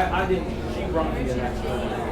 I didn't. She brought me to that school.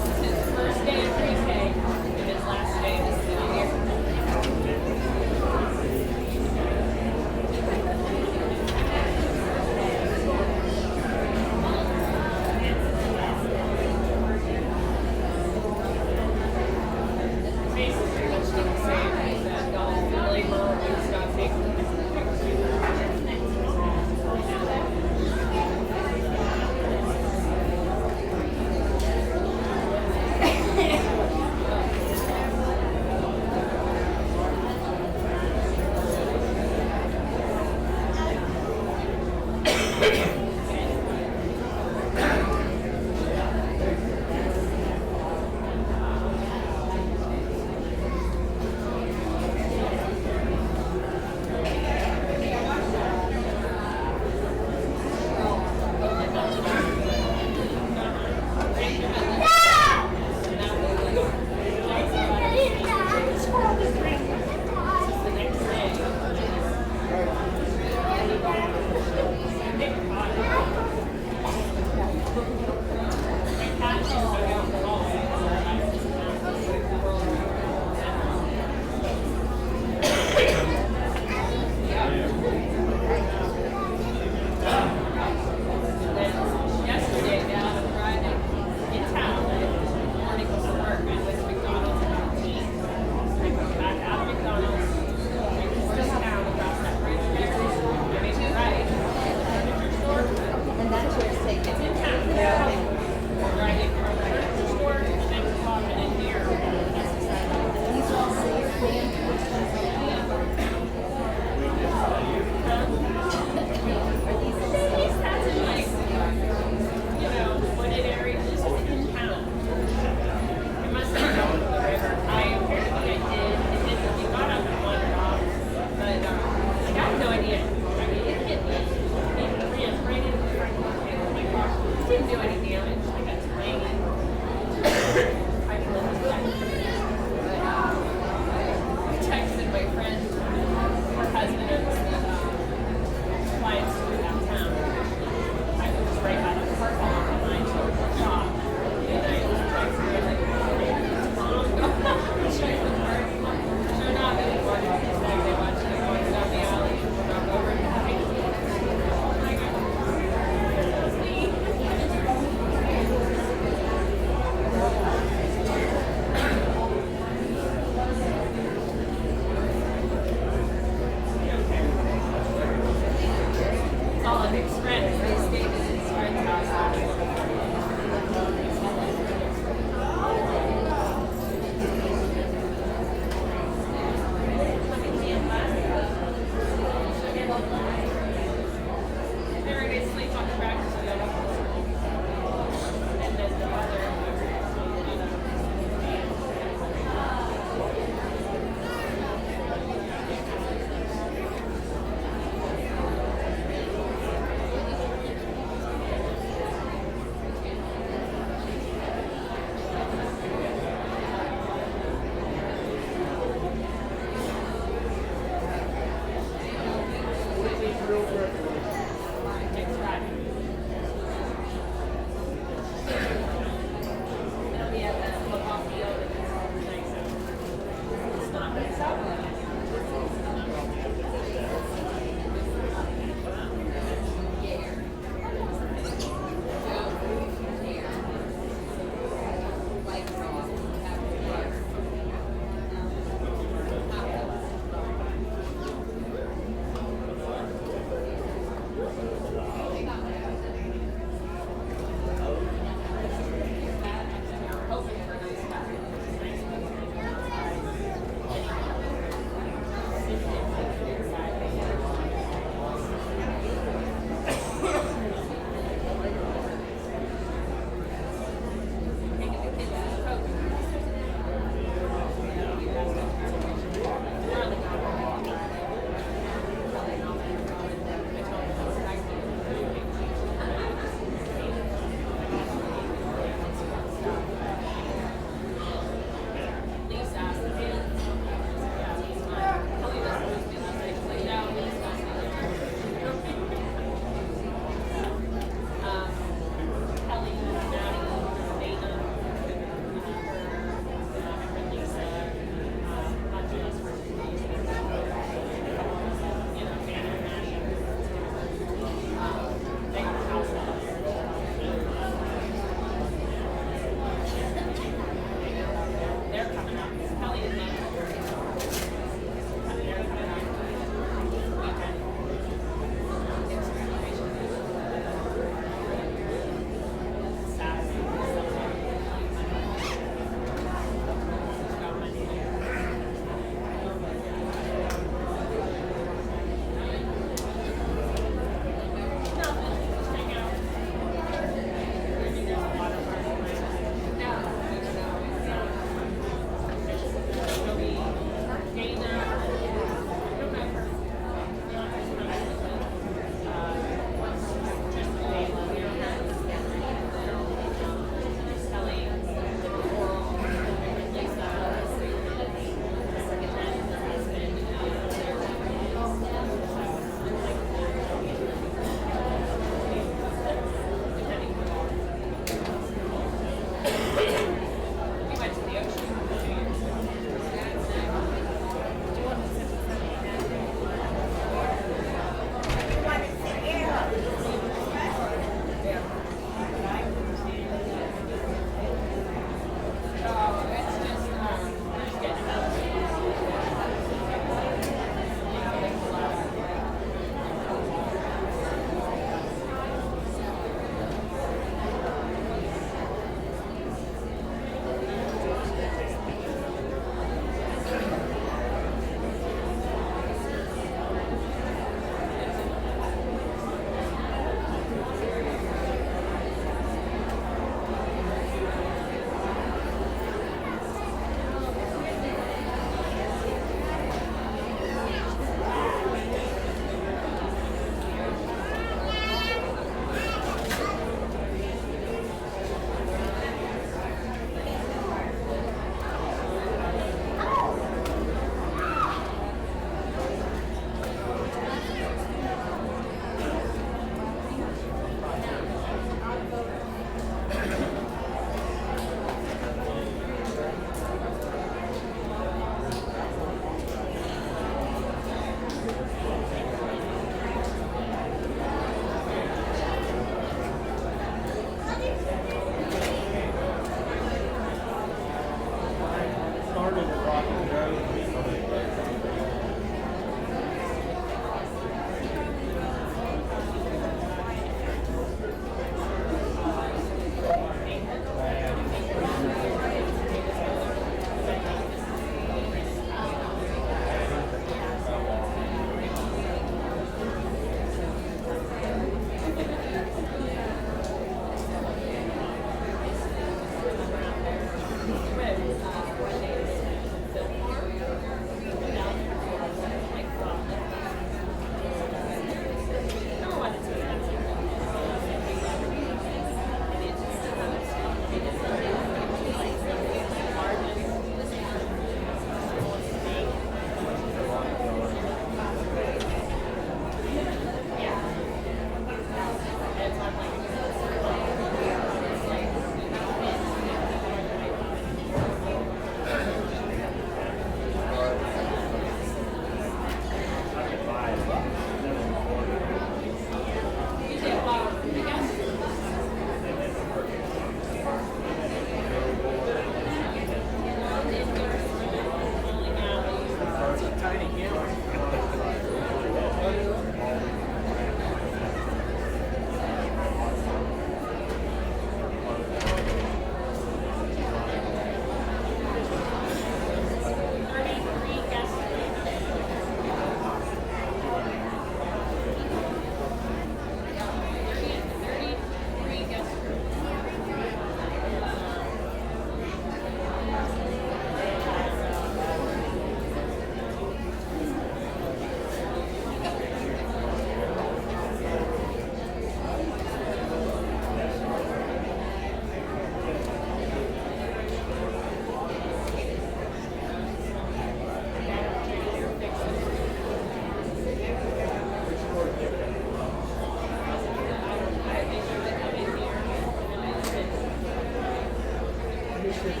Robert,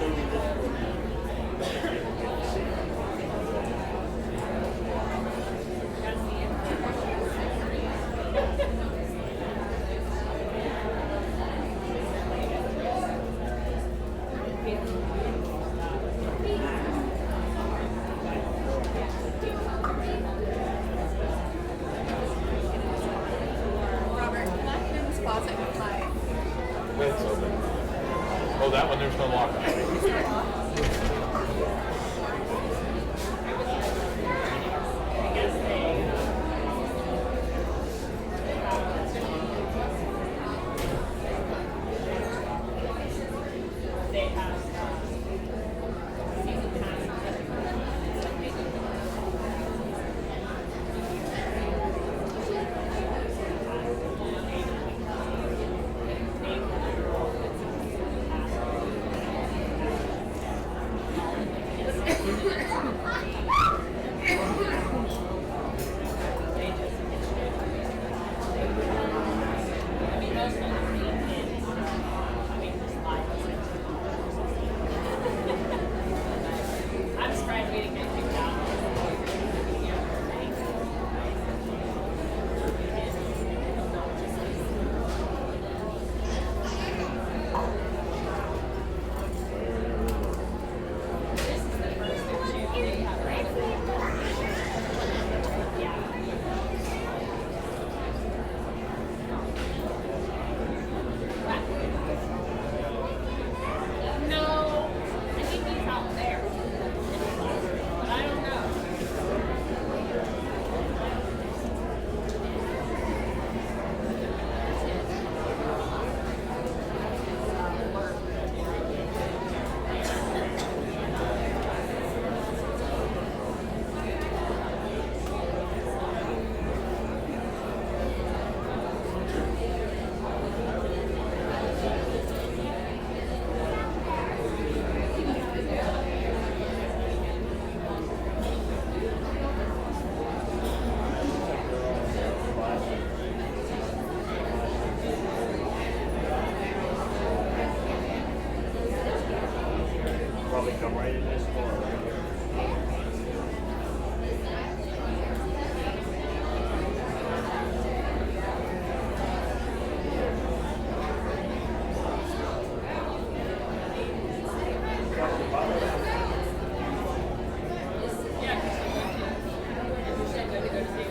can I get in this closet with my... It's open. Oh, that one, there's no lock on it. Is there a lock? I'm surprised we didn't get kicked out. This is the first picture they have, right? No, I think he's out there. But I don't know. Probably come right in this door right here. Yeah, because you said go to see.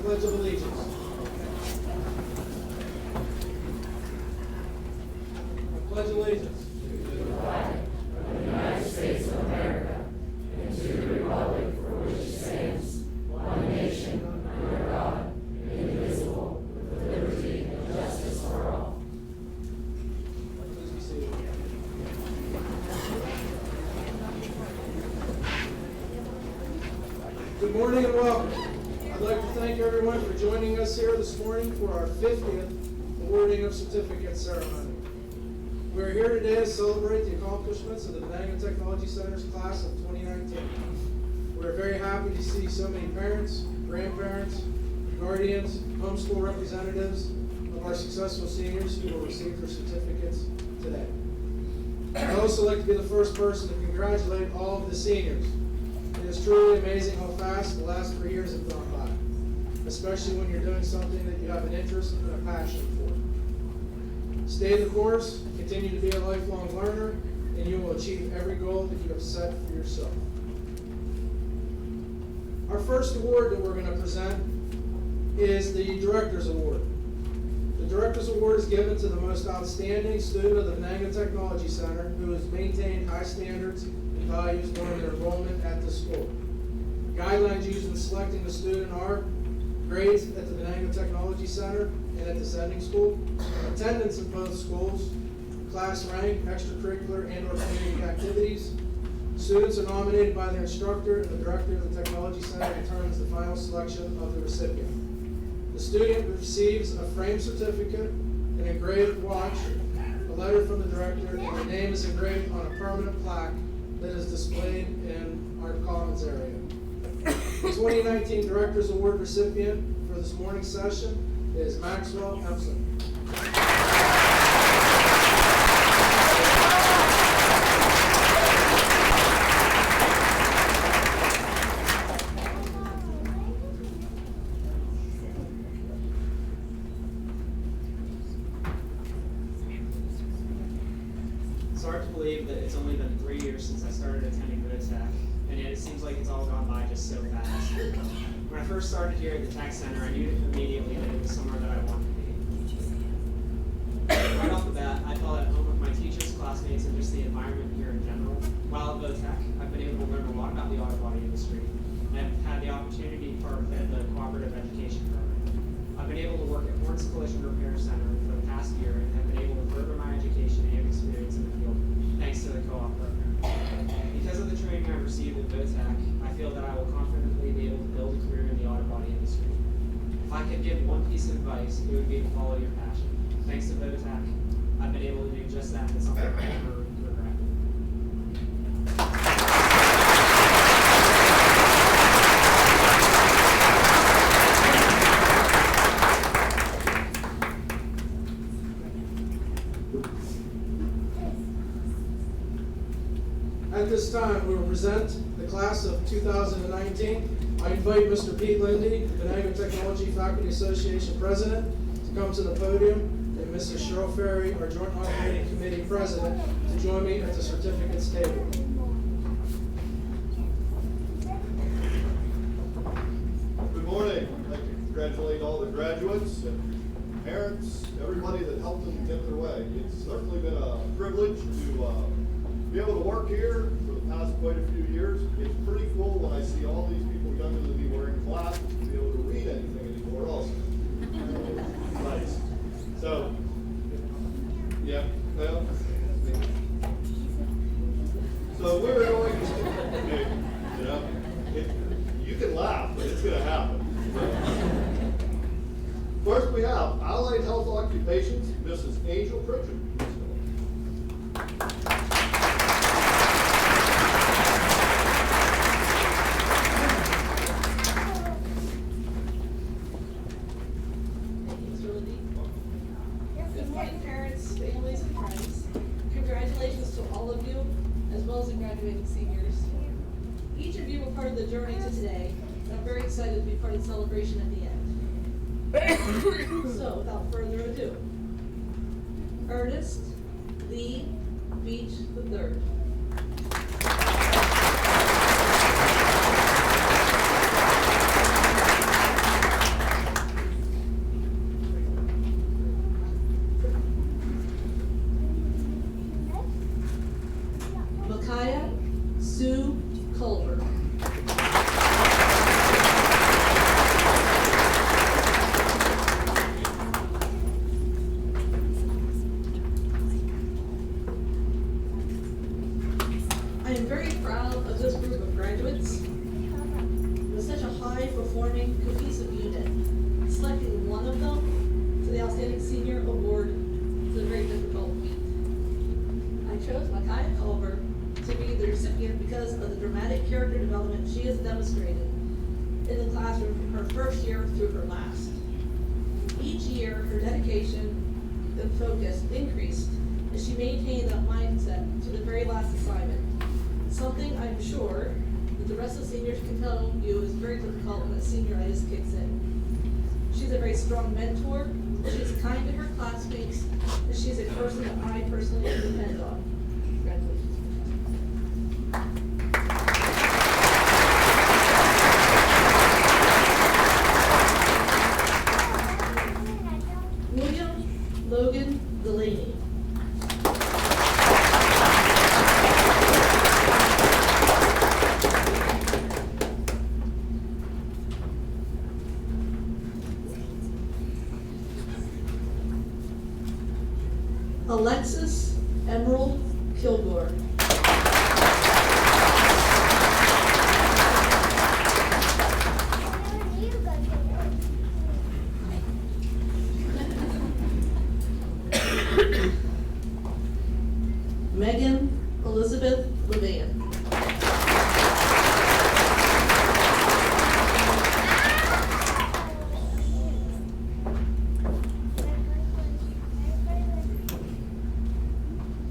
Pledge of Allegiance. I pledge allegiance. Please be seated. Good morning and welcome. I'd like to thank everyone for joining us here this morning for our 50th awarding of certificate ceremony. We're here today to celebrate the accomplishments of the Venango Technology Center's class of 2019. We're very happy to see so many parents, grandparents, guardians, homeschool representatives of our successful seniors who will receive their certificates today. I'd also like to be the first person to congratulate all of the seniors. It is truly amazing how fast the last 3 years have gone by, especially when you're doing something that you have an interest and a passion for. Stay the course, continue to be a lifelong learner, and you will achieve every goal that you have set for yourself. Our first award that we're going to present is the Director's Award. The Director's Award is given to the most outstanding student of the Venango Technology Center who has maintained high standards and values during their enrollment at the school. Guidelines used in selecting the student are grades at the Venango Technology Center and at the sending school, attendance in both schools, class rank, extracurricular and or community activities. Students are nominated by their instructor, and the director of the Technology Center determines the final selection of the recipient. The student receives a framed certificate, an engraved watch, a letter from the director, and their name is engraved on a permanent plaque that is displayed in our Commons area. The 2019 Director's Award recipient for this morning's session is Maxwell Empson. It's hard to believe that it's only been 3 years since I started attending VOTEC, and yet it seems like it's all gone by just so fast. When I first started here at the Tech Center, I knew immediately that it was somewhere that I wanted to be. Right off the bat, I felt at home with my teachers, classmates, and just the environment here in general. While at VOTEC, I've been able to learn a lot about the auto body industry, and I've had the opportunity to be part of the cooperative education program. I've been able to work at Horns Collision Repair Center for the past year and have been able to further my education and experience in the field thanks to the co-op program. Because of the training I've received at VOTEC, I feel that I will confidently be able to build a career in the auto body industry. If I could give one piece of advice, it would be to follow your passion. Thanks to VOTEC, I've been able to do just that, and something I never regret. At this time, we will present the class of 2019. I invite Mr. Pete Lindy, Venango Technology Faculty Association President, to come to the podium, and Mrs. Cheryl Ferry, our Joint Operating Committee President, to join me at the certificates table. Good morning. I'd like to congratulate all the graduates and parents, everybody that helped them get their way. It's certainly been a privilege to be able to work here for the past quite a few years. It's pretty cool when I see all these people younger than me wearing glasses to be able to read anything anymore also. Nice. So, yeah, well, so we're going to, you know, you can laugh, but it's going to happen. First we have Allied Health Occupations, Mrs. Angel Pritchard. Good morning, parents, families, and friends. Congratulations to all of you, as well as the graduating seniors. Each of you were part of the journey to today, and I'm very excited to be part of the celebration at the end. So, without further ado, Ernest Lee Beach III. very proud of this group of graduates. With such a high-performing, cohesive unit, selecting one of them for the Outstanding Senior Award is a very difficult feat. I chose Micaiah Culver to be the recipient because of the dramatic character development she has demonstrated in the classroom from her first year through her last. Each year, her dedication and focus increased as she maintained that mindset to the very last assignment. Something I'm sure that the rest of the seniors can tell you is very difficult when that senioritis kicks in. She's a very strong mentor, she's kind to her classmates, and she's a person that I personally depend on. Congratulations. William Logan Delaney. Alexis Emerald Kilgore. Megan Elizabeth Levan.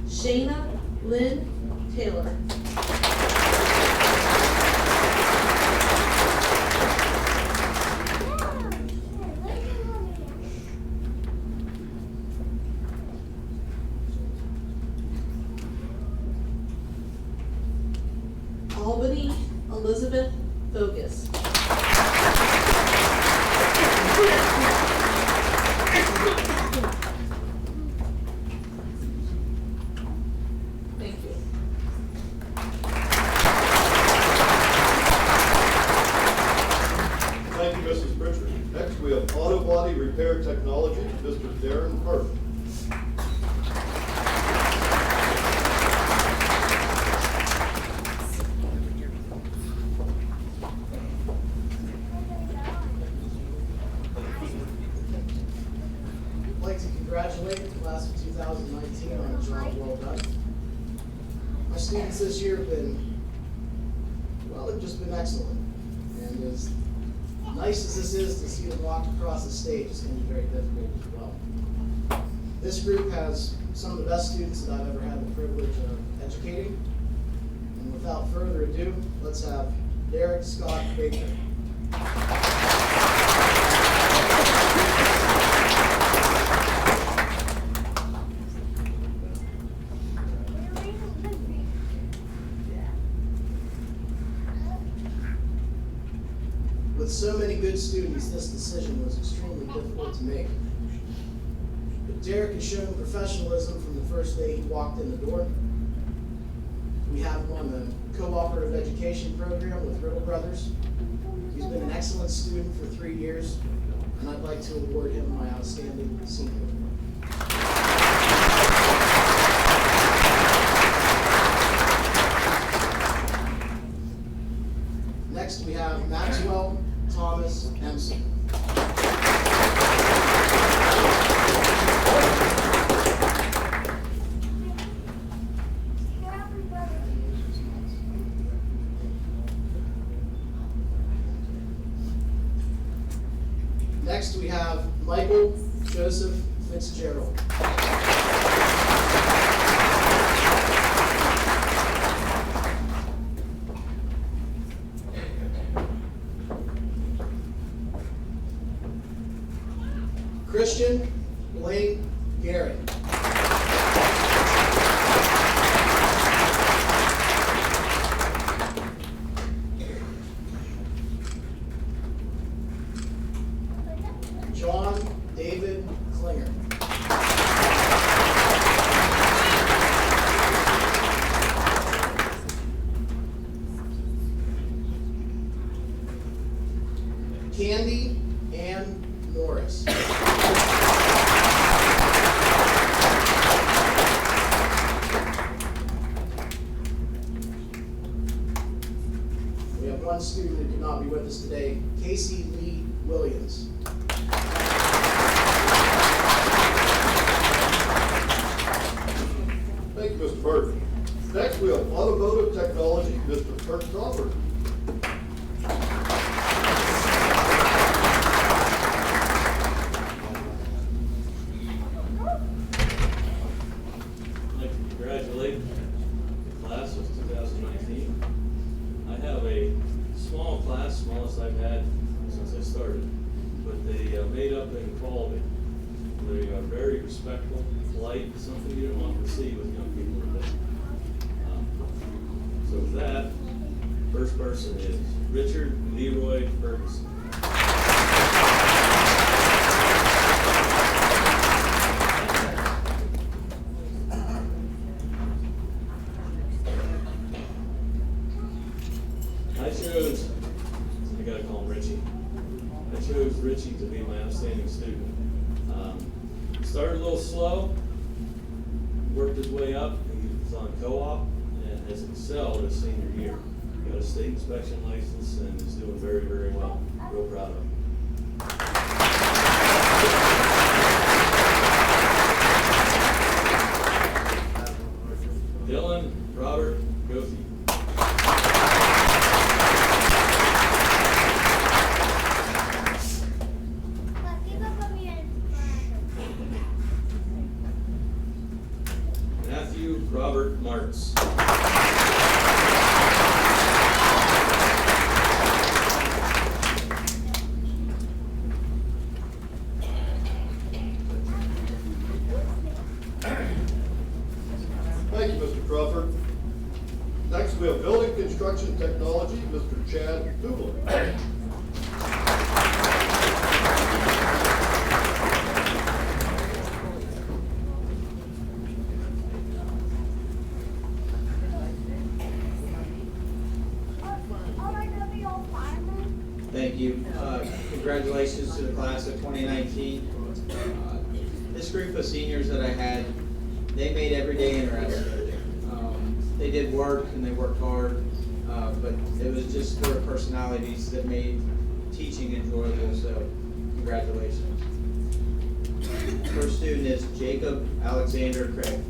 Shayna Lynn Taylor. Albany Elizabeth Bogus. Thank you. Thank you, Mrs. Pritchard. Next, we have Auto Body Repair Technology, Mr. Darren Hart. I'd like to congratulate the class of 2019 on a job well done. Our students this year have been, well, they've just been excellent. And as nice as this is to see them walk across the stage, it's going to be very difficult as well. This group has some of the best students that I've ever had the privilege of educating. And without further ado, let's have Derek Scott Baker. With so many good students, this decision was extremely difficult to make. But Derek has shown professionalism from the first day he walked in the door. We have him on the cooperative education program with Riddle Brothers. He's been an excellent student for 3 years, and I'd like to award him my outstanding senior award. Next, we have Maxwell Thomas Empson. Next, we have Michael Joseph Fitzgerald. Christian Blaine Garrett. John David Klinger. Candy Ann Norris. Mark Crawford. I'd like to congratulate the class of 2019. I have a small class, smallest I've had since I started, but they made up in quality. They are very respectful, polite, something you don't often see with young people today. So with that, first person is Richard Leroy Ferguson. I gotta call him Richie. I chose Richie to be my outstanding student. Started a little slow, worked his way up. He was on co-op and has excelled his senior year. Got a state inspection license and is doing very, very well. Real proud of him. Dylan Robert Gothi. Matthew Robert Martz. Thank you, Mr. Crawford. Next, we have Building Construction Technology, Mr. Chad Dubler. Thank you. Congratulations to the class of 2019. This group of seniors that I had, they made every day interesting. They did work and they worked hard, but it was just their personalities that made teaching enjoyable, so congratulations. First student is Jacob Alexander Craig.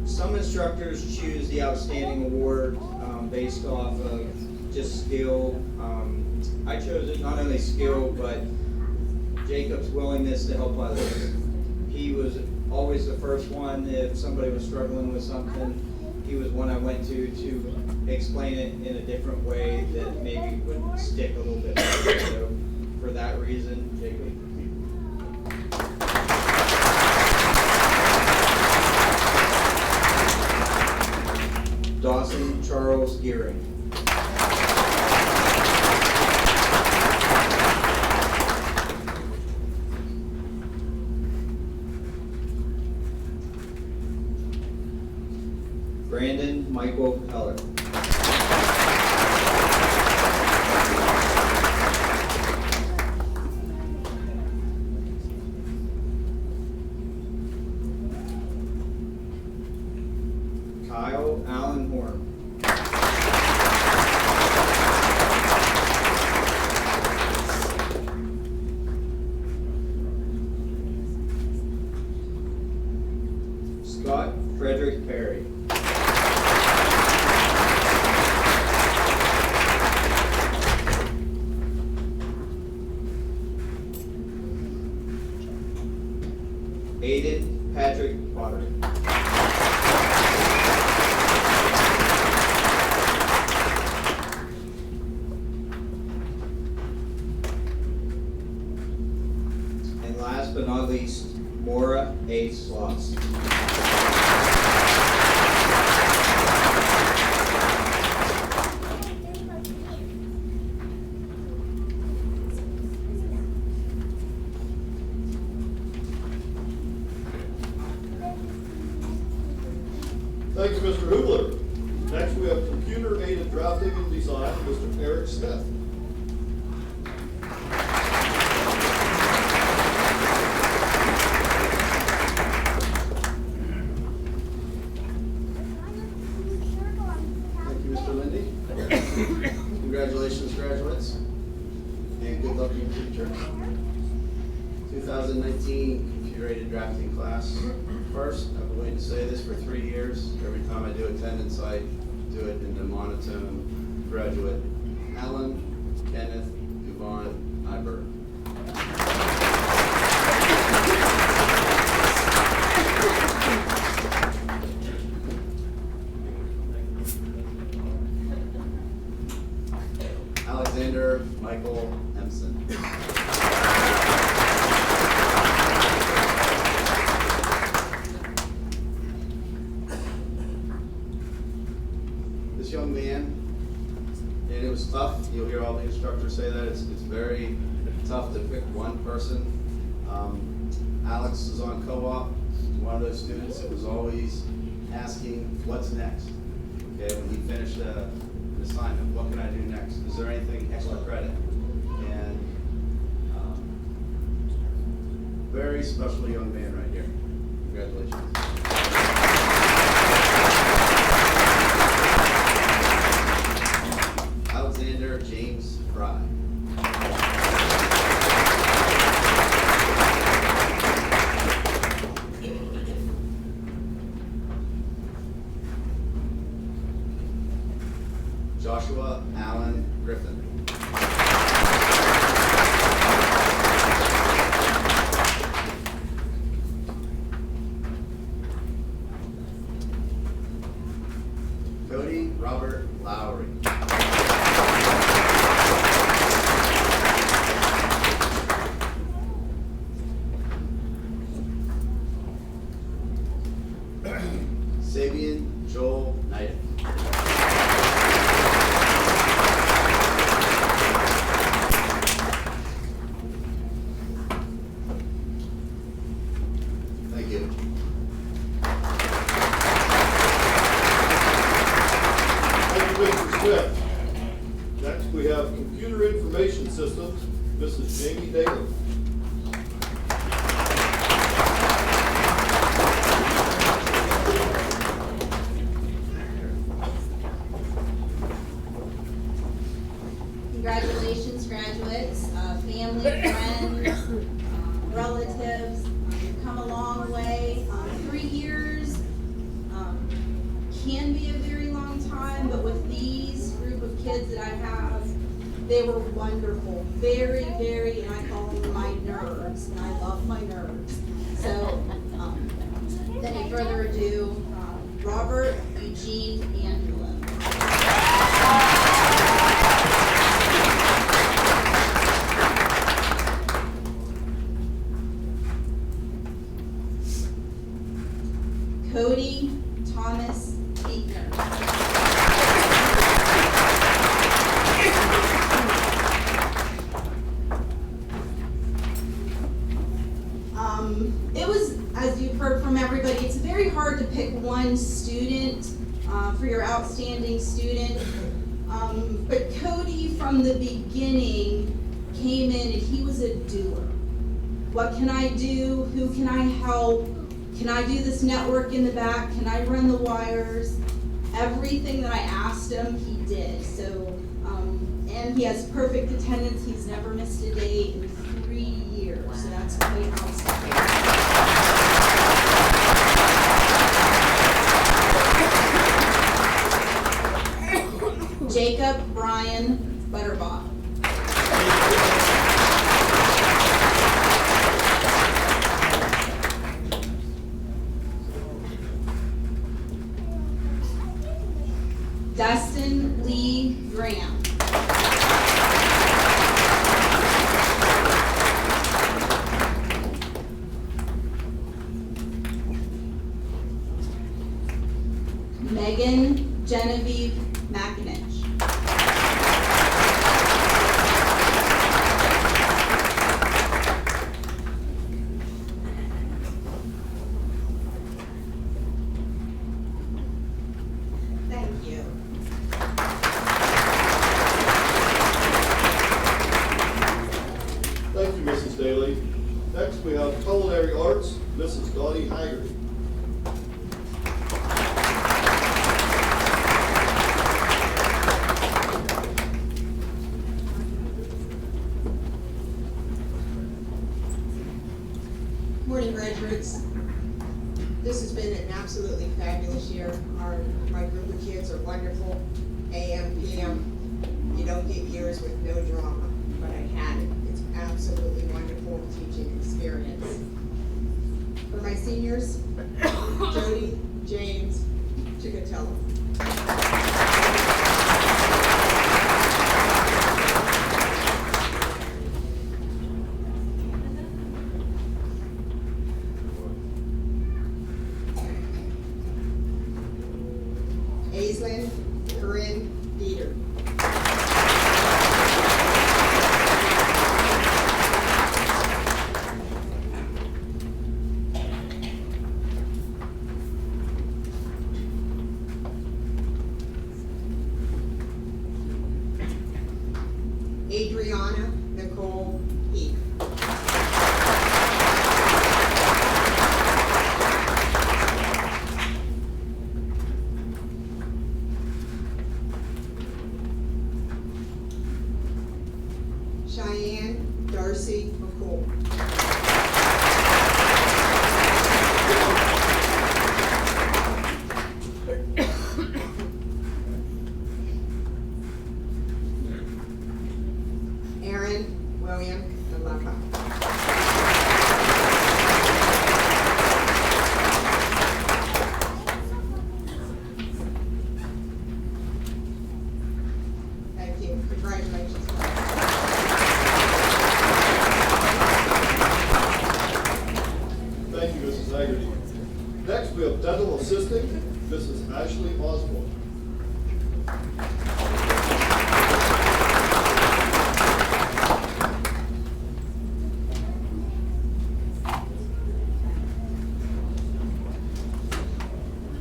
Some instructors choose the Outstanding Award based off of just skill. I chose it not only skill, but Jacob's willingness to help others. He was always the first one if somebody was struggling with something. He was one I went to explain it in a different way that maybe would stick a little bit better. So for that reason, Jacob. Dawson Charles Gearing. Brandon Michael Heller. Kyle Allen Horn. Scott Frederick Perry. Aiden Patrick Potter. And last but not least, Maura A. Sloss. Thank you, Mr. Hubler. Next, we have Computer-Aided Drafting and Design, Mr. Eric Smith. Thank you, Mr. Lindy. Congratulations, graduates, and good luck in your future. 2019 computer-aided drafting class. First, I've been waiting to say this for 3 years. Every time I do attendance, I do it in the monotone graduate. Alan Kenneth Duvon Iber. Alexander Michael Empson. This young man, and it was tough. You'll hear all the instructors say that. It's very tough to pick one person. Alex is on co-op. One of those students that was always asking, what's next? Okay, when he finished an assignment, what can I do next? Is there anything extra credit? And very special young man right here. Congratulations. Alexander James Fry. Joshua Allen Griffin. Cody Robert Lowry. Sabian Joel Knight. Thank you. Thank you, Mr. Smith. Next, we have Computer Information Systems, Mrs. Jamie Daly. Congratulations, graduates, family, friends, relatives. You've come a long way. 3 years can be a very long time, but with these group of kids that I have, they were wonderful. Very, very, and I call them my nerds, and I love my nerds. So, without any further ado, Robert Eugene Angelo. Cody Thomas Beekner. It was, as you've heard from everybody, it's very hard to pick one student for your outstanding student. But Cody, from the beginning, came in and he was a doer. What can I do? Who can I help? Can I do this network in the back? Can I run the wires? Everything that I asked him, he did. So, and he has perfect attendance. He's never missed a day in 3 years. So that's quite outstanding. Jacob Brian Butterbach. Dustin Lee Graham. Megan Genevieve McInich. Thank you. Thank you, Mrs. Daly. Next, we have Culinary Arts, Mrs. Dottie Haggerty. This has been an absolutely fabulous year. My group of kids are wonderful. AM, PM, you don't get years with no drama, but I had it. It's absolutely wonderful teaching experience. For my seniors, Jody, James, Chicatello. Aislinn, Corinne, Dieter. Adriana, Nicole, Heath. Cheyenne, Darcy, McCool. Aaron, William, and Laka. Thank you. Congratulations. Thank you, Mrs. Haggerty. Next, we have dental assisting, Mrs. Ashley Osborne.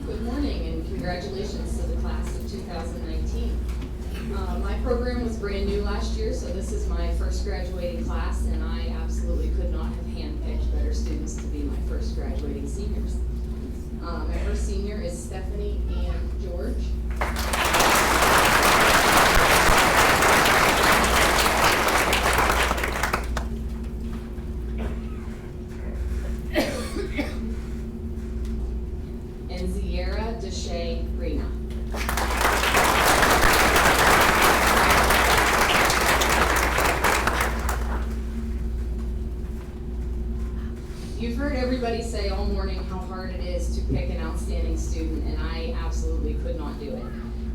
Good morning and congratulations to the class of 2019. My program was brand new last year, so this is my first graduating class, and I absolutely could not have handpicked better students to be my first graduating seniors. My first senior is Stephanie Ann George. And Ziera Deshay Rena. You've heard everybody say all morning how hard it is to pick an outstanding student, and I absolutely could not do it.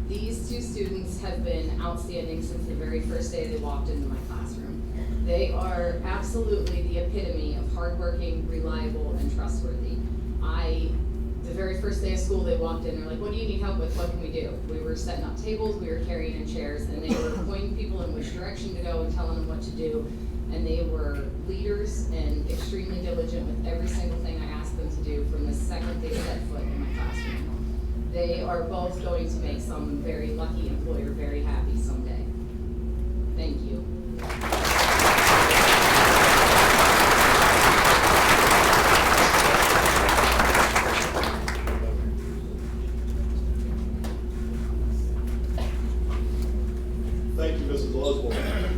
These two students have been outstanding since the very first day they walked into my classroom. They are absolutely the epitome of hardworking, reliable, and trustworthy. The very first day of school, they walked in, they're like, what do you need help with? What can we do? We were setting up tables, we were carrying in chairs, and they were pointing people in which direction to go and telling them what to do. And they were leaders and extremely diligent with every single thing I asked them to do from the second they set foot in my classroom. They are both going to make some very lucky employer very happy someday. Thank you. Thank you, Mrs. Osborne.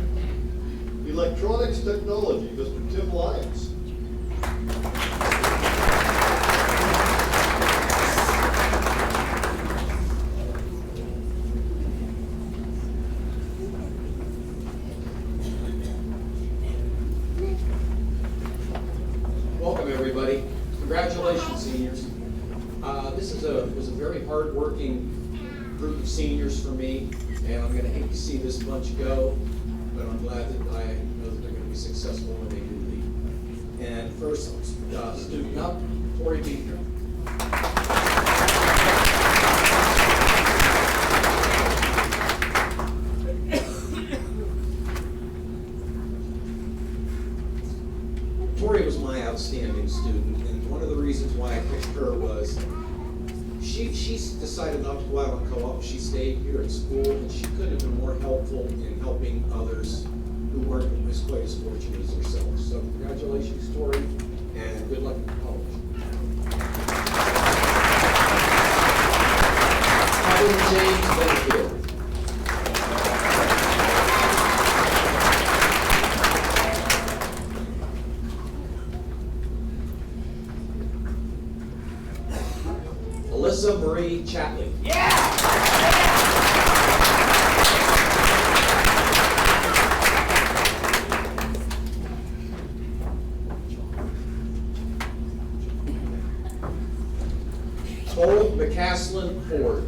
Electronics Technology, Mr. Tim Lyons. Welcome, everybody. Congratulations, seniors. This was a very hard-working group of seniors for me, and I'm going to hate to see this bunch go, but I'm glad that I know that they're going to be successful when they do leave. And first, student up, Tori Beekner. Tori was my outstanding student, and one of the reasons why I picked her was she decided not to go out on co-op. She stayed here at school, and she couldn't have been more helpful in helping others who weren't quite as fortunate as herself. So congratulations, Tori, and good luck in college. Kevin James Benfield. Chatley. Cole McCaslin Ford.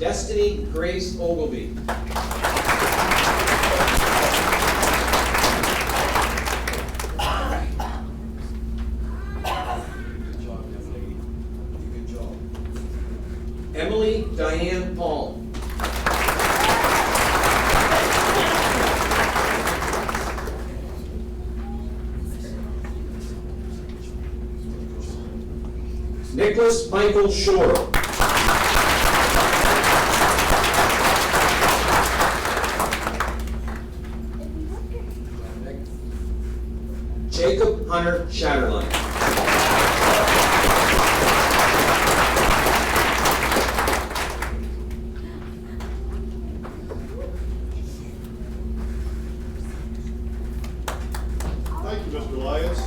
Destiny Grace Ogilvy. Emily Diane Palm. Nicholas Michael Shore. Jacob Hunter Shatterline. Thank you, Mr. Lyons.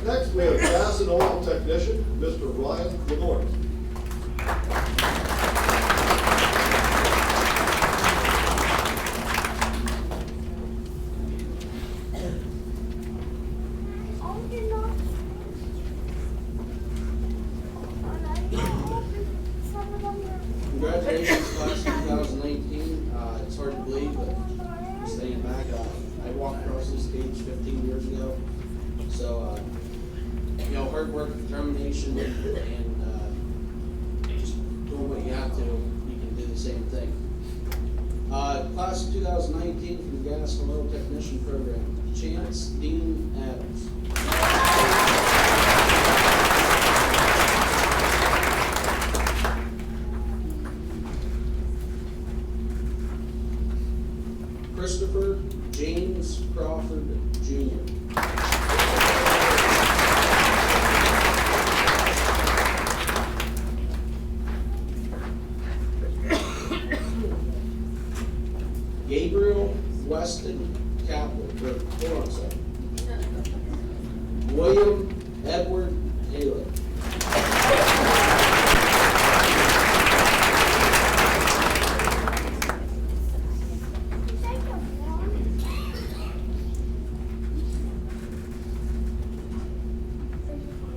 Next, we have gas and oil technician, Mr. Ryan Lenore. Congratulations, class of 2019. It's hard to believe, but staying back, I walked across this stage 15 years ago. So, hard work, determination, and just doing what you have to, you can do the same thing. Class of 2019 from the Gas and Oil Technician Program, Chance Dean Adams. Christopher James Crawford Jr. Gabriel Weston Capel. Hold on a second. William Edward Haley.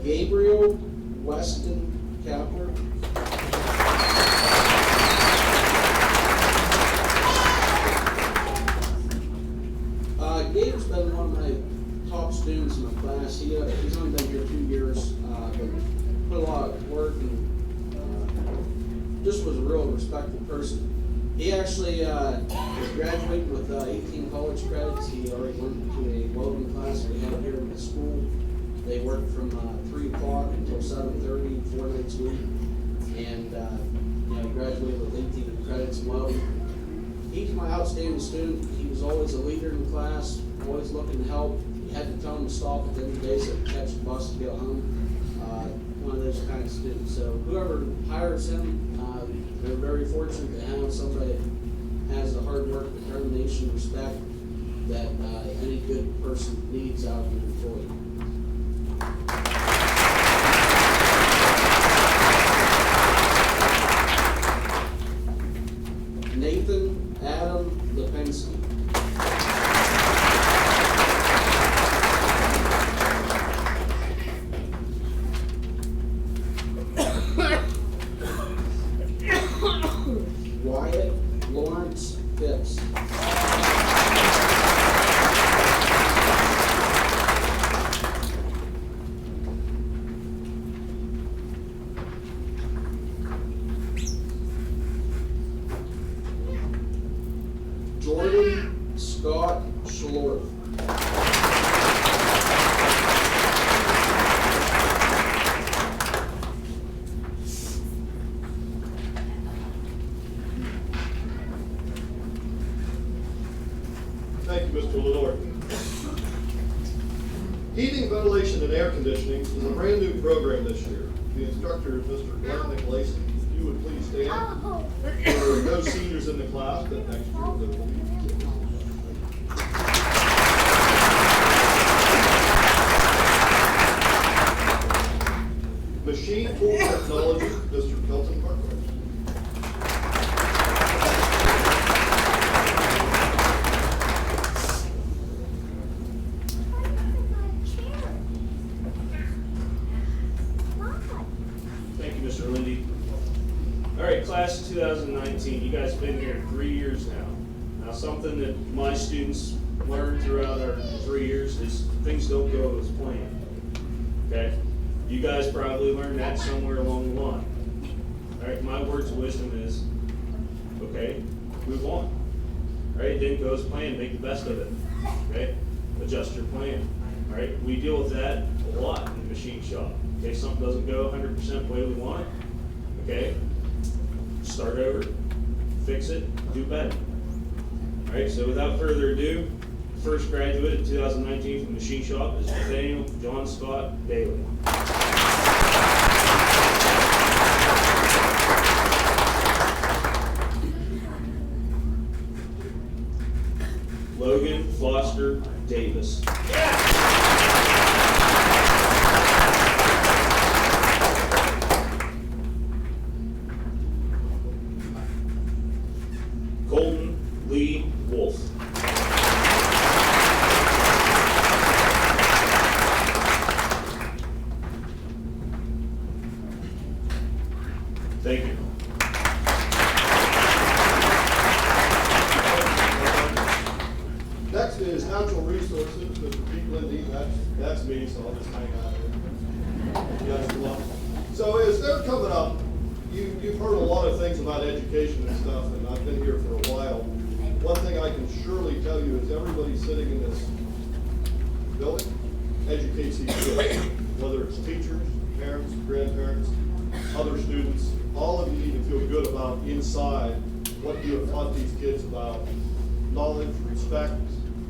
Gabriel Weston Capler. Gabe's been one of my top students in my class. He's only been here 2 years, but put a lot of work and just was a real respected person. He actually was graduating with 18 college credits. He already went to a welding class we have here in the school. They work from 3 o'clock until 7:30, 4 nights a week. And he graduated with 18 credits in welding. He's my outstanding student. He was always a leader in class, always looking to help. You had to tell him to stop at the end of the day so he could catch the bus to go home. One of those kind of students. So whoever hires him, they're very fortunate to have somebody that has the hard work, determination, respect that any good person needs out of an employee. Nathan Adam Lipinski. Wyatt Lawrence Phipps. Jordan Scott Schlorf. Thank you, Mr. Lenore. Heating, ventilation, and air conditioning is a brand new program this year. The instructor is Mr. Glenn Nicolason. If you you would please stand. There are no seniors in the class, but next year there will be. Machine Tool Technology, Mr. Kelton Barclay. Thank you, Mr. Lindy. All right, class of 2019, you guys have been here 3 years now. Now, something that my students learned throughout our 3 years is things don't go as planned, okay? You guys probably learned that somewhere along the line. All right, my words of wisdom is, okay, move on. All right, it didn't go as planned, make the best of it, okay? Adjust your plan, all right? We deal with that a lot in the machine shop. Okay, something doesn't go 100% the way we want it, okay? Start over, fix it, do better. All right, so without further ado, first graduate of 2019 from the machine shop is Venango John Scott Daly. Logan Foster Davis. Colton Lee Wolf. Thank you. Next is Natural Resources, Mr. Pete Lindy. That's me, so I'll just hang out here. You guys come up. So as they're coming up, you've heard a lot of things about education and stuff, and I've been here for a while. One thing I can surely tell you is everybody sitting in this building educates these kids, whether it's teachers, parents, grandparents, other students. All of you need to feel good about inside what you have taught these kids about knowledge, respect,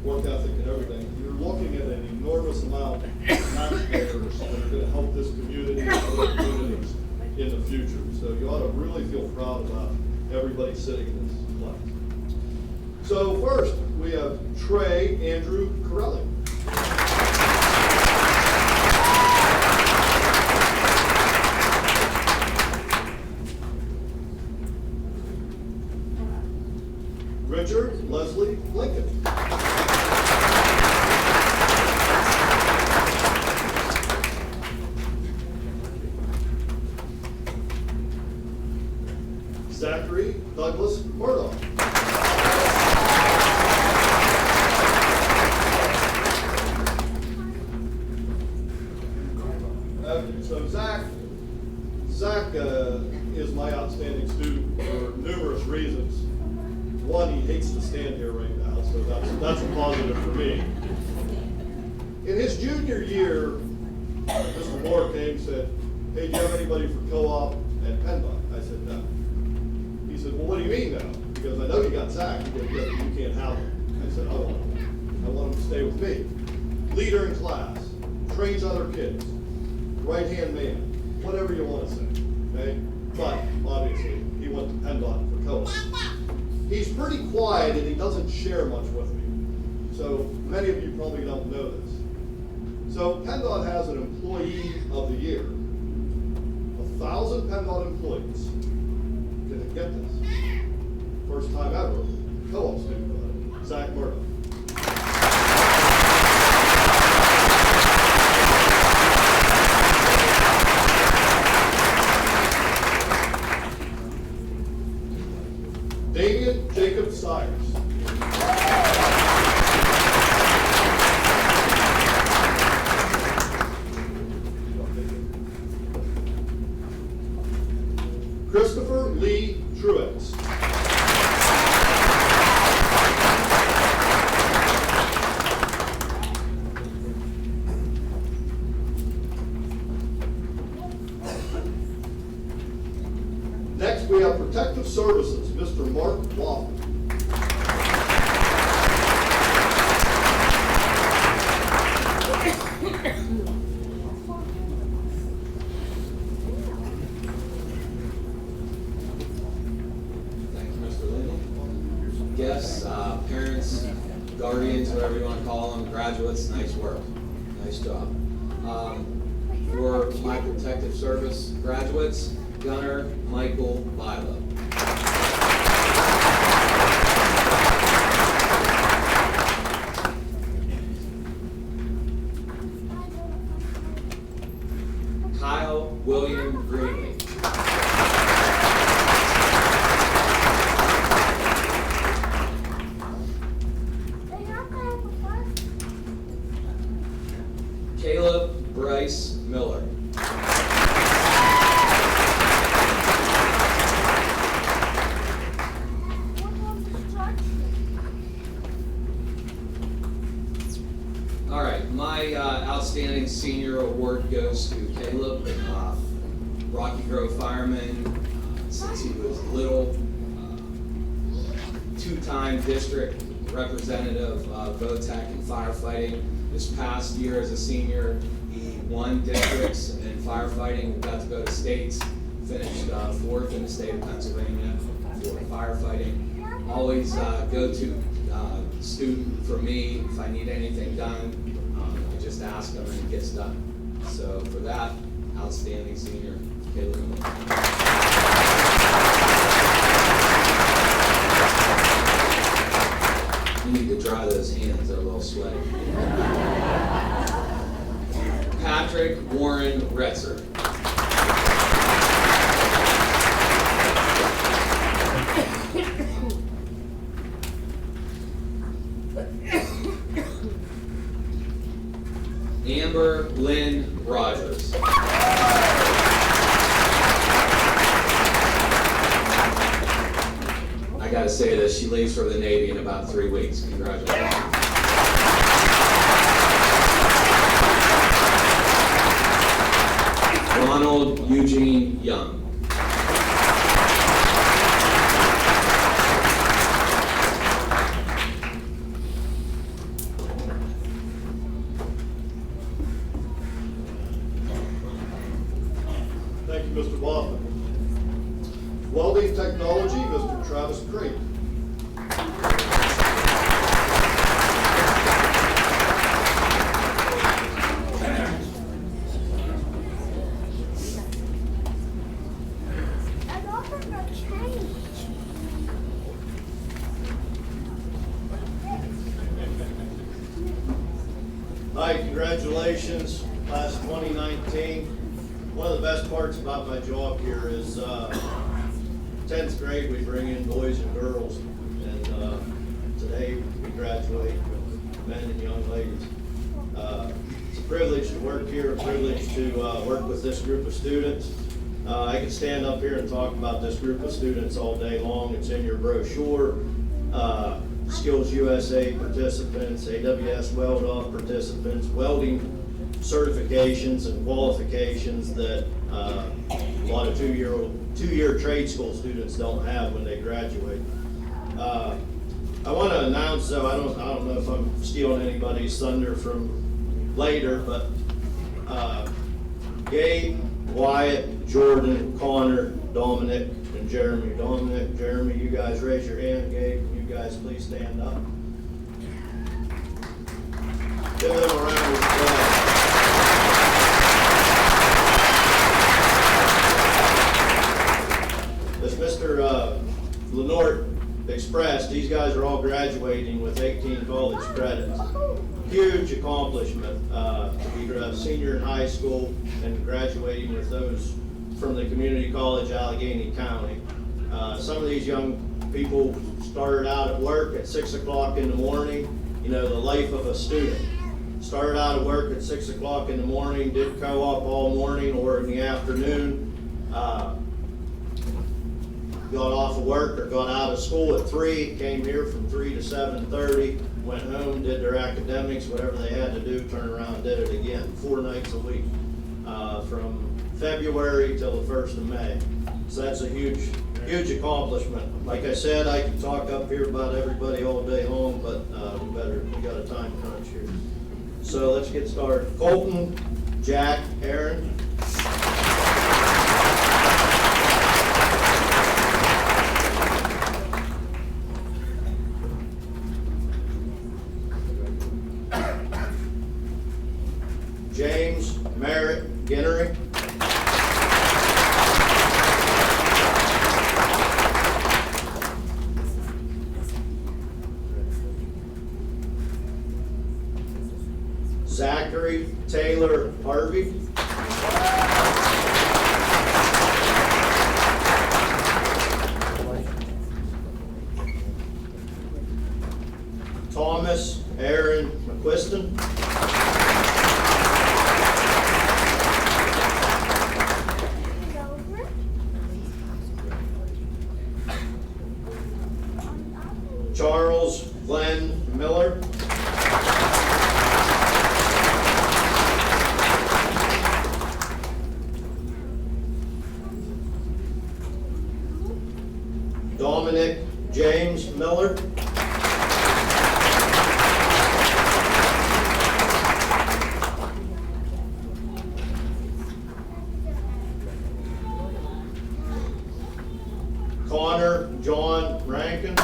work ethic, and everything. You're looking at an enormous amount of taxpayers that are going to help this community and other communities in the future. So you ought to really feel proud about everybody sitting in this class. So first, we have Trey Andrew Corelli. Richard Leslie Lincoln. Zachary Douglas Murdoch. So Zach is my outstanding student for numerous reasons. One, he hates to stand here right now, so that's a positive for me. In his junior year, Mr. Moore came and said, "Hey, do you have anybody for co-op at PennDOT?" I said, "No." He said, "Well, what do you mean no?" Because I know you got Zach. He goes, "Yeah, you can't have him." I said, "Oh, I want him to stay with me. Leader in class, trains other kids, right-hand man, whatever you want to say, okay?" But, obviously, he went to PennDOT for co-op. He's pretty quiet and he doesn't share much with me. So many of you probably don't know this. So PennDOT has an employee of the year. 1,000 PennDOT employees. Didn't get this. First time ever. Co-op student got it. Zach Murdoch. Damian Jacob Sires. Christopher Lee Truex. students, parents, guardians, whatever you want to call them, graduates, nice work. Nice job. For my protective service graduates, Gunner Michael Bilo. Kyle William Greenlee. Caleb Bryce Miller. All right, my outstanding senior award goes to Caleb, Rocky Grove fireman since he was little, two-time district representative VOTEC in firefighting. This past year as a senior, he won districts in firefighting, got to go to states, finished fourth in the state of Pennsylvania for firefighting. Always go-to student for me. If I need anything done, I just ask him and it gets done. So for that, outstanding senior, Caleb Miller. You need to dry those hands, they're a little sweaty. Patrick Warren Retzer. Amber Lynn Rogers. I gotta say this, she leaves for the Navy in about 3 weeks. Congratulations. Ronald Eugene Young. Thank you, Mr. Baughman. Welding technology, Mr. Travis Craig. Hi, congratulations, class 2019. One of the best parts about my job here is 10th grade we bring in boys and girls, and today we graduate with men and young ladies. It's a privilege to work here, a privilege to work with this group of students. I could stand up here and talk about this group of students all day long. It's in your brochure. Skills USA participants, AWS Weld-Off participants, welding certifications and qualifications that a lot of two-year trade school students don't have when they graduate. I want to announce, though, I don't know if I'm stealing anybody's thunder from later, but Gabe, Wyatt, Jordan, Connor, Dominic, and Jeremy. Dominic, Jeremy, you guys raise your hand. Gabe, you guys please stand up. Give them a round of applause. As Mr. Lenort expressed, these guys are all graduating with 18 college credits. Huge accomplishment to be a senior in high school and graduating with those from the community college Allegheny County. Some of these young people started out at work at 6 o'clock in the morning. You know, the life of a student. Started out at work at 6 o'clock in the morning, did co-op all morning or in the afternoon. Got off of work or got out of school at 3, came here from 3 to 7:30, went home, did their academics, whatever they had to do, turned around and did it again, 4 nights a week, from February till the 1st of May. So that's a huge accomplishment. Like I said, I can talk up here about everybody all day long, but we got a time crunch here. So let's get started. Colton, Jack, Aaron. Merritt Ginnery. Zachary Taylor Harvey. Thomas Aaron McQuiston. Charles Glenn Miller. Dominic James Miller. Connor John Rankin.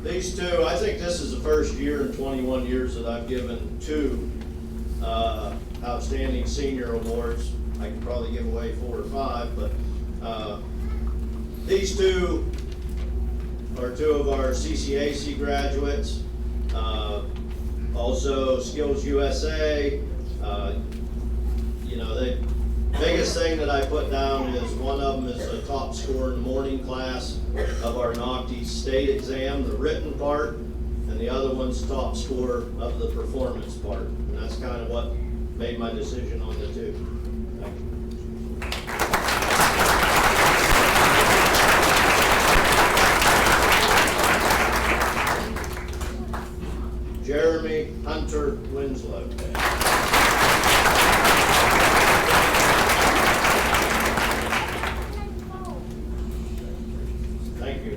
These two, I think this is the first year in 21 years that I've given two outstanding senior awards. I could probably give away 4 or 5, but these two are two of our CCAC graduates. Also Skills USA. You know, the biggest thing that I put down is one of them is a top scorer in the morning class of our NOCTI state exam, the written part, and the other one's top scorer of the performance part. And that's kind of what made my decision on the two. Thank you. Jeremy Hunter Winslow. Thank you.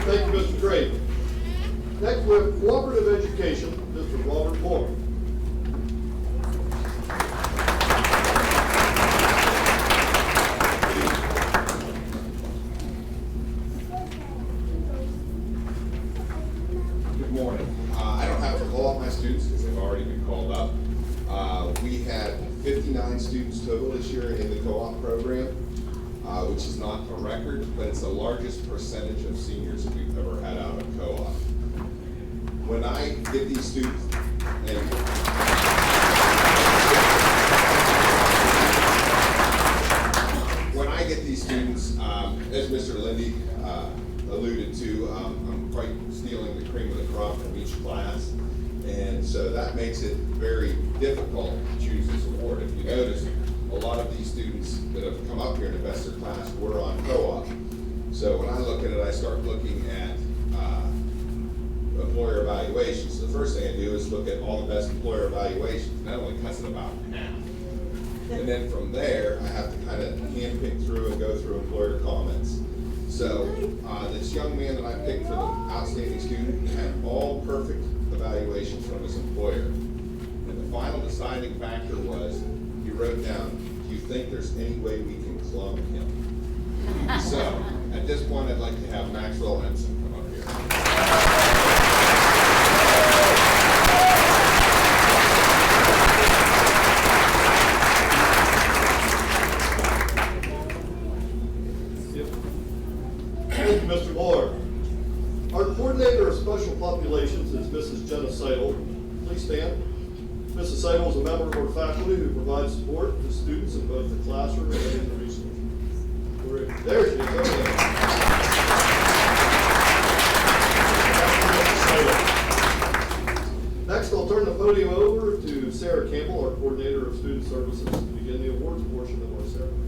Thank you, Mr. Drake. Next, we have Cooperative Education, Mr. Robert Moore. Good morning. I don't have to call out my students because they've already been called up. We had 59 students total this year in the co-op program, which is not a record, but it's the largest percentage of seniors that we've ever had out of co-op. When I get these students, as Mr. Lindy alluded to, I'm quite stealing the cream of the crop from each class. And so that makes it very difficult to choose this award. If you notice, a lot of these students that have come up here to best their class were on co-op. So when I look at it, I start looking at employer evaluations. The first thing I do is look at all the best employer evaluations. That only cuts it about half. And then from there, I have to kind of handpick through and go through employer comments. So this young man that I picked for the outstanding student had all perfect evaluations from his employer. And the final deciding factor was, he wrote down, do you think there's any way we can clone him? So at this point, I'd like to have Maxwell Ensign come up here. Thank you, Mr. Moore. Our coordinator of special populations is Mrs. Jenna Seidel. Please stand. Mrs. Seidel is a member of our faculty who provides support to students in both the classroom and in the research. There she is. Over there. Next, I'll turn the podium over to Sarah Campbell, our coordinator of student services, to begin the awards portion of our ceremony.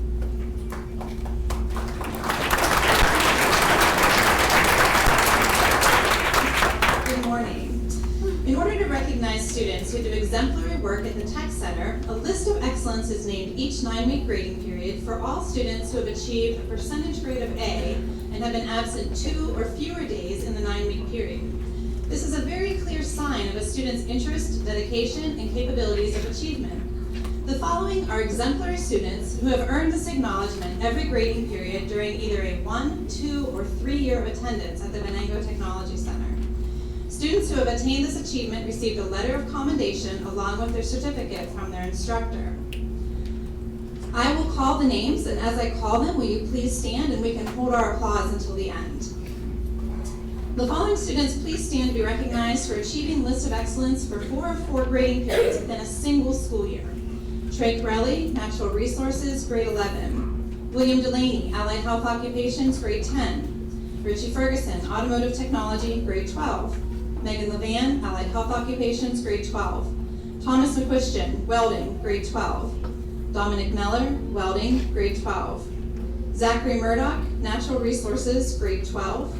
In order to recognize students who do exemplary work at the Tech Center, a list of excellence is named each 9-week grading period for all students who have achieved a percentage grade of A and have been absent 2 or fewer days in the 9-week period. This is a very clear sign of a student's interest, dedication, and capabilities of achievement. The following are exemplary students who have earned this acknowledgement every grading period during either a 1, 2, or 3 year of attendance at the Venango Technology Center. Students who have attained this achievement received a letter of commendation along with their certificate from their instructor. I will call the names, and as I call them, will you please stand and we can hold our applause until the end. The following students please stand to be recognized for achieving list of excellence for 4 of 4 grading periods within a single school year. Trey Corelli, Natural Resources, grade 11. William Delaney, Allied Health Occupations, grade 10. Richie Ferguson, Automotive Technology, grade 12. Megan Levan, Allied Health Occupations, grade 12. Thomas McQuistion, Welding, grade 12. Dominic Meller, Welding, grade 12. Zachary Murdoch, Natural Resources, grade 12.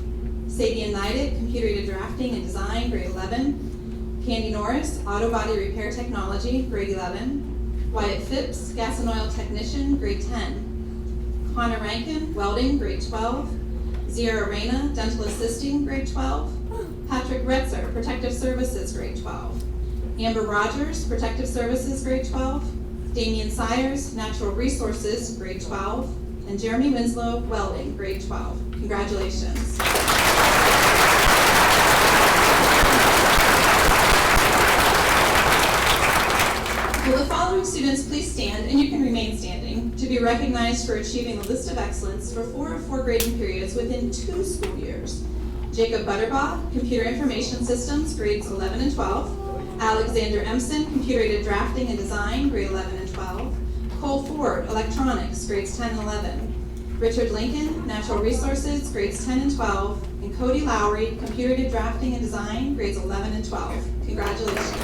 Sabian Neidig, Computer-Aided Drafting and Design, grade 11. Candy Norris, Auto Body Repair Technology, grade 11. Wyatt Phipps, Gas and Oil Technician, grade 10. Connor Rankin, Welding, grade 12. Zira Reyna, Dental Assisting, grade 12. Patrick Retzer, Protective Services, grade 12. Amber Rogers, Protective Services, grade 12. Damian Sires, Natural Resources, grade 12. And Jeremy Winslow, Welding, grade 12. Congratulations. Will the following students please stand, and you can remain standing, to be recognized for achieving the list of excellence for 4 of 4 grading periods within 2 school years. Jacob Butterbaugh, Computer Information Systems, grades 11 and 12. Alexander Empson, Computer-Aided Drafting and Design, grade 11 and 12. Cole Ford, Electronics, grades 10 and 11. Richard Lincoln, Natural Resources, grades 10 and 12. And Cody Lowry, Computer-Aided Drafting and Design, grades 11 and 12. Congratulations.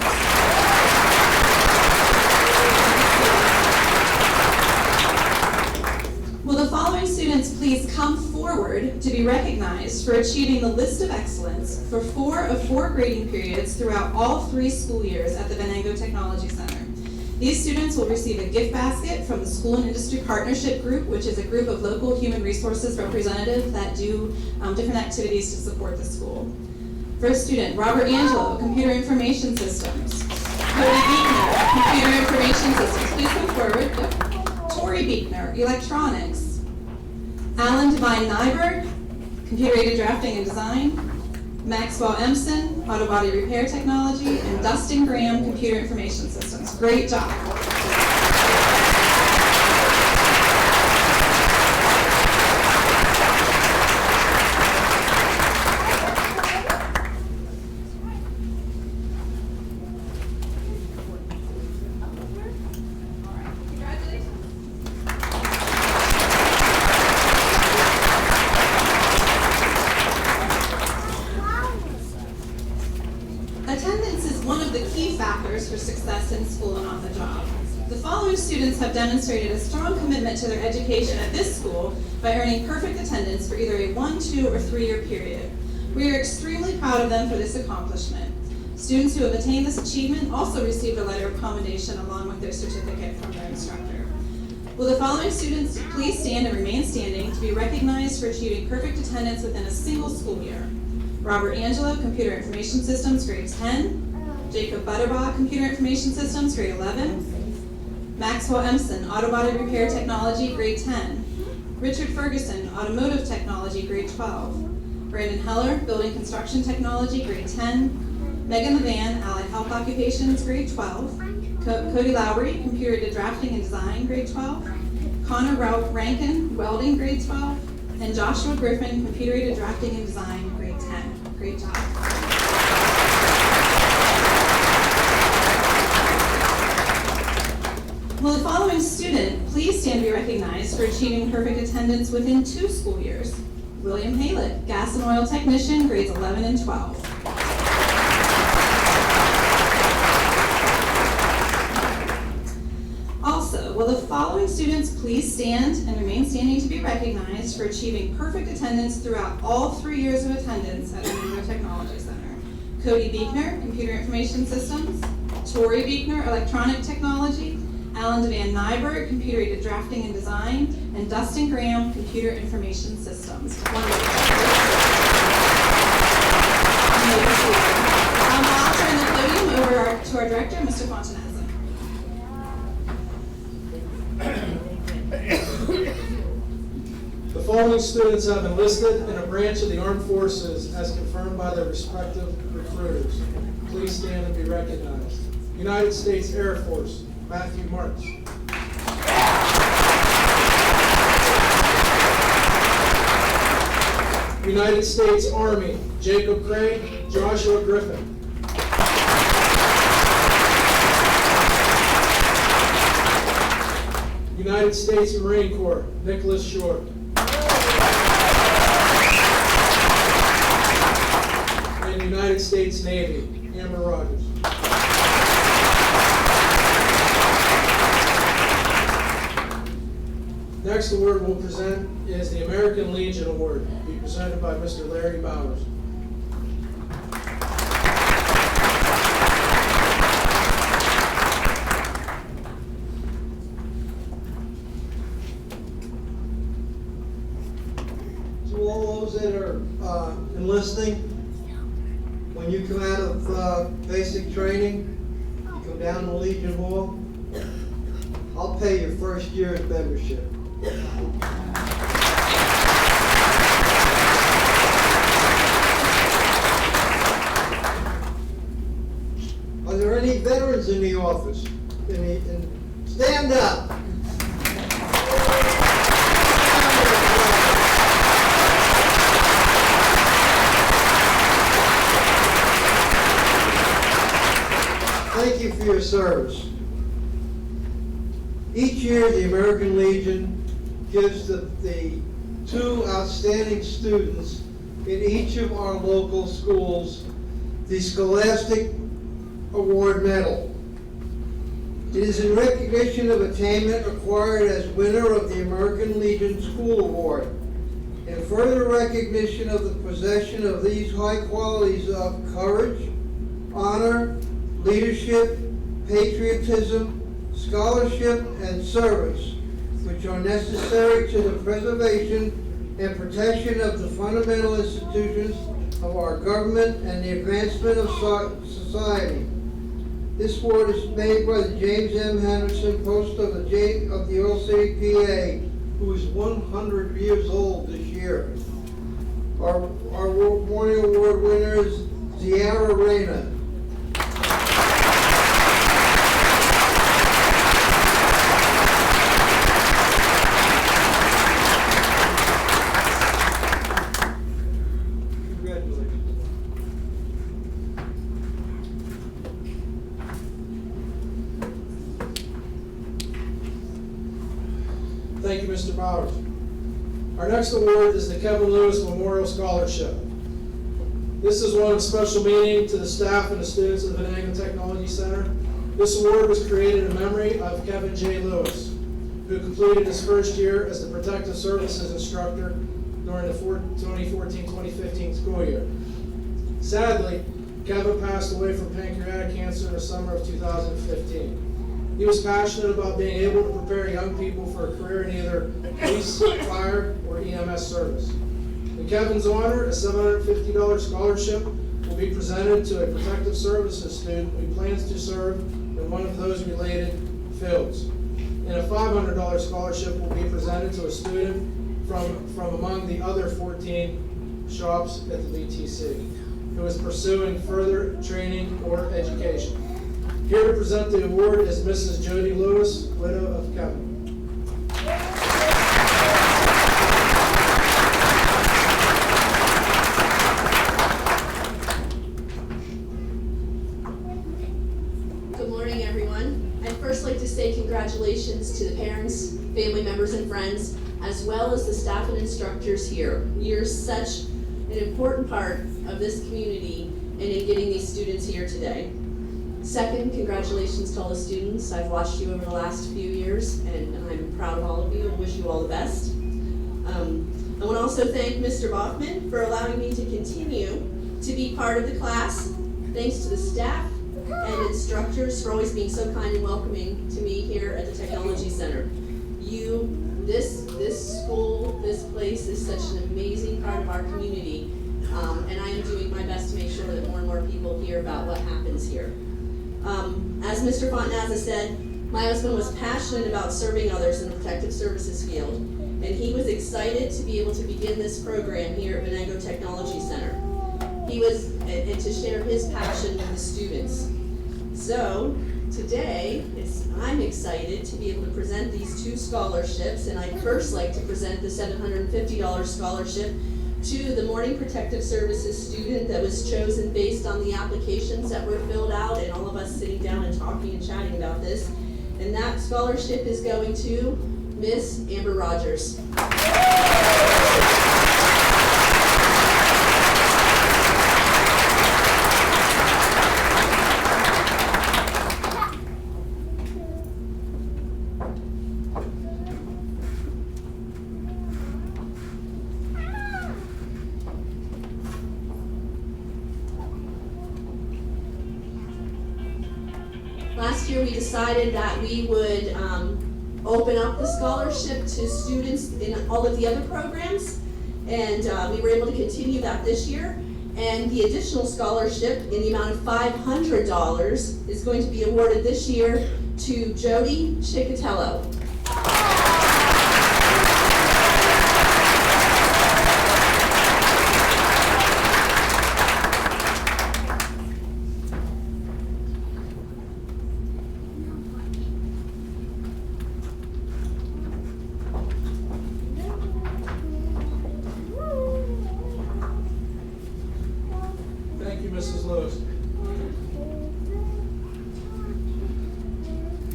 Will the following students please come forward to be recognized for achieving the list of excellence for 4 of 4 grading periods throughout all 3 school years at the Venango Technology Center. These students will receive a gift basket from the School and Industry Partnership Group, which is a group of local human resources representatives that do different activities to support the school. First student, Robert Angelo, Computer Information Systems. Cody Beekner, Computer Information Systems. Please come forward. Yep. Tori Beekner, Electronics. Alan Devine Nyberg, Computer-Aided Drafting and Design. Maxwell Empson, Auto Body Repair Technology. And Dustin Graham, Computer Information Systems. Great job. Attendance is one of the key factors for success in school and on the job. The following students have demonstrated a strong commitment to their education at this school by earning perfect attendance for either a 1, 2, or 3 year period. We are extremely proud of them for this accomplishment. Students who have attained this achievement also received a letter of commendation along with their certificate from their instructor. Will the following students please stand and remain standing to be recognized for achieving perfect attendance within a single school year? Robert Angelo, Computer Information Systems, grade 10. Jacob Butterbaugh, Computer Information Systems, grade 11. Maxwell Empson, Auto Body Repair Technology, grade 10. Richard Ferguson, Automotive Technology, grade 12. Brandon Heller, Building Construction Technology, grade 10. Megan Levan, Allied Health Occupations, grade 12. Cody Lowry, Computer-Aided Drafting and Design, grade 12. Connor Rankin, Welding, grade 12. And Joshua Griffin, Computer-Aided Drafting and Design, grade 10. Great job. Will the following student please stand to be recognized for achieving perfect attendance within 2 school years? William Haylett, Gas and Oil Technician, grades 11 and 12. Also, will the following students please stand and remain standing to be recognized for achieving perfect attendance throughout all 3 years of attendance at the Venango Technology Center? Cody Beekner, Computer Information Systems. Tori Beekner, Electronic Technology. Alan Devan Nyberg, Computer-Aided Drafting and Design. And Dustin Graham, Computer Information Systems. Wonderful. I'll now turn the podium over to our director, Mr. Fontanezza. following students have enlisted in a branch of the armed forces as confirmed by their respective recruiters. Please stand and be recognized. United States Air Force, Matthew Marks. United States Army, Jacob Craig, Joshua Griffin. United States Marine Corps, Nicholas Short. And United States Navy, Amber Rogers. Next award we'll present is the American Legion Award, to be presented by Mr. Larry Bowers. To all those that are enlisting, when you come out of basic training, you come down to Legion Hall, I'll pay your first year's membership. Are there any veterans in the office? Stand up. Thank you for your service. Each year, the American Legion gives the two outstanding students in each of our local schools the Scholastic Award Medal. It is in recognition of attainment acquired as winner of the American Legion School Award, in further recognition of the possession of these high qualities of courage, honor, leadership, patriotism, scholarship, and service, which are necessary to the preservation and protection of the fundamental institutions of our government and the advancement of society. This award is made by the James M. Henderson, post of the Oil City, PA, who is 100 years old this year. Our morning award winner is Ziara Reyna. Thank you, Mr. Bowers. Our next award is the Kevin Lewis Memorial Scholarship. This is one of special meaning to the staff and the students of the Venango Technology Center. This award was created in memory of Kevin J. Lewis, who completed his first year as the Protective Services instructor during the 2014-2015 school year. Sadly, Kevin passed away from pancreatic cancer in the summer of 2015. He was passionate about being able to prepare young people for a career in either police, fire, or EMS service. In Kevin's honor, a $750 scholarship will be presented to a protective services student who plans to serve in one of those related fields. And a $500 scholarship will be presented to a student from among the other 14 shops at the VTC who is pursuing further training or education. Here to present the award is Mrs. Jody Lewis, widow of Kevin. Good morning, everyone. I'd first like to say congratulations to the parents, family members, and friends, as well as the staff and instructors here. You're such an important part of this community and in getting these students here today. Second, congratulations to all the students. I've watched you over the last few years, and I'm proud of all of you and wish you all the best. I want to also thank Mr. Bachman for allowing me to continue to be part of the class. Thanks to the staff and instructors for always being so kind and welcoming to me here at the Technology Center. This school, this place is such an amazing part of our community, and I am doing my best to make sure that more and more people hear about what happens here. As Mr. Fontanaza said, my husband was passionate about serving others in the protective services field, and he was excited to be able to begin this program here at Venango Technology Center. And to share his passion with the students. So today, I'm excited to be able to present these two scholarships, and I'd first like to present the $750 scholarship to the Morning Protective Services student that was chosen based on the applications that were filled out and all of us sitting down and talking and chatting about this. And that scholarship is going to Miss Amber Rogers. Last year we decided that we would open up the scholarship to students in all of the other programs, and we were able to continue that this year. And the additional scholarship in the amount of $500 is going to be awarded this year to Jody Chicatello. Thank you, Mrs. Lewis.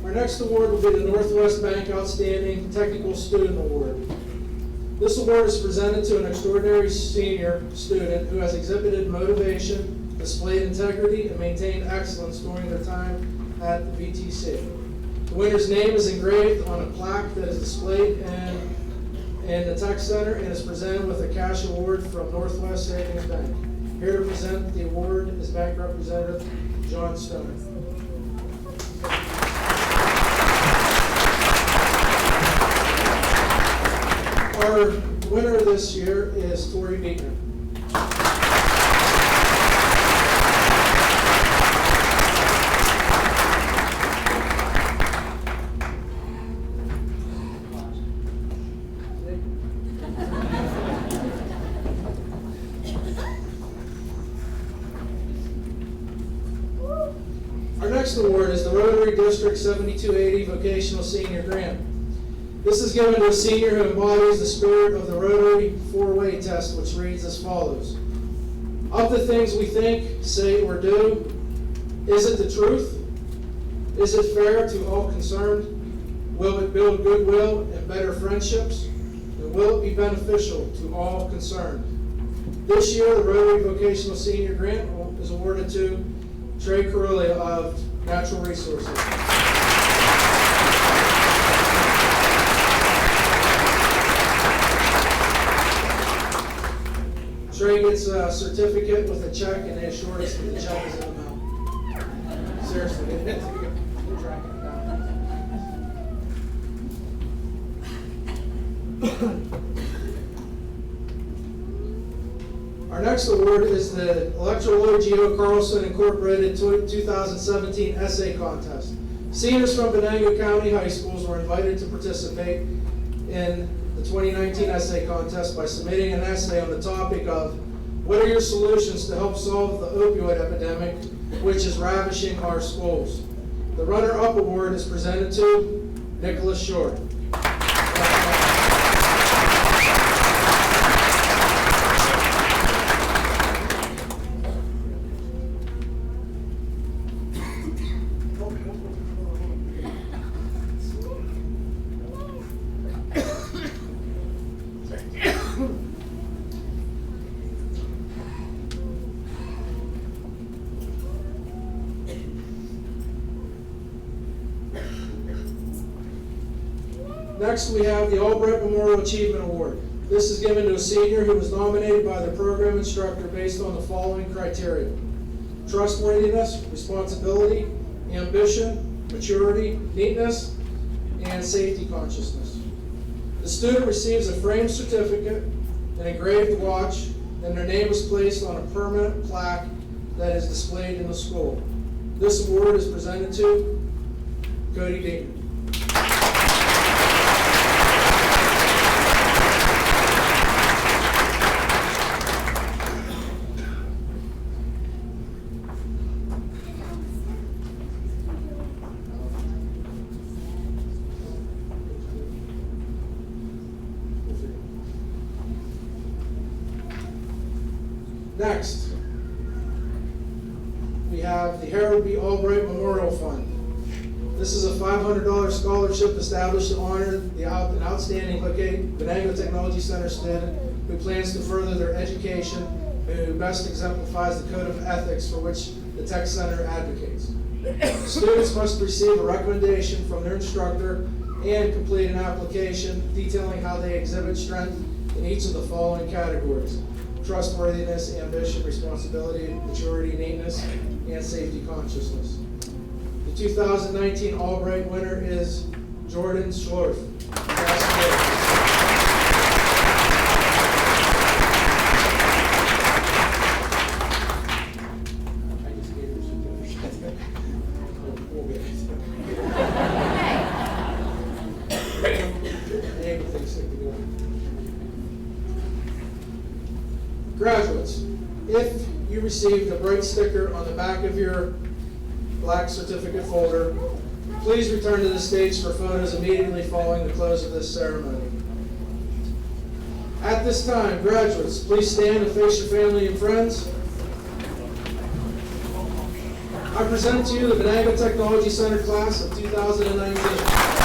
Our next award will be the Northwest Bank Outstanding Technical Student Award. This award is presented to an extraordinary senior student who has exhibited motivation, displayed integrity, and maintained excellence during their time at the VTC. The winner's name is engraved on a plaque that is displayed in the Tech Center and is presented with a cash award from Northwest Savings Bank. Here to present the award is Bank Representative John Stone. Our winner this year is Tori Beekman. Our next award is the Rotary District 7280 Vocational Senior Grant. This is given to a senior who embodies the spirit of the Rotary four-way test, which reads as follows. Of the things we think, say, or do, is it the truth? Is it fair to all concerned? Will it build goodwill and better friendships? And will it be beneficial to all concerned? This year, the Rotary Vocational Senior Grant is awarded to Trey Carulli of Natural Resources. Trey gets a certificate with a check, and they assure us that the check is in the mail. Seriously, we'll track it down. Our next award is the Electro Geo Carlson Incorporated 2017 Essay Contest. Seniors from Venango County High Schools were invited to participate in the 2019 essay contest by submitting an essay on the topic of what are your solutions to help solve the opioid epidemic, which is ravishing our schools. The runner-up award is presented to Nicholas Short. Next, we have the Albright Memorial Achievement Award. This is given to a senior who was nominated by the program instructor based on the following criteria: trustworthiness, responsibility, ambition, maturity, neatness, and safety consciousness. The student receives a framed certificate, an engraved watch, and their name is placed on a permanent plaque that is displayed in the school. This award is presented to Cody Dean. Next, we have the Harold B. Albright Memorial Fund. This is a $500 scholarship established to honor an outstanding Venango Technology Center student who plans to further their education and who best exemplifies the code of ethics for which the Tech Center advocates. Students must receive a recommendation from their instructor and complete an application detailing how they exhibit strength in each of the following categories: trustworthiness, ambition, responsibility, maturity, neatness, and safety consciousness. The 2019 Albright winner is Jordan Schlorf. Graduates, if you received a bright sticker on the back of your black certificate folder, please return to the stage for photos immediately following the close of this ceremony. At this time, graduates, please stand and face your family and friends. I present to you the Venango Technology Center class of 2019.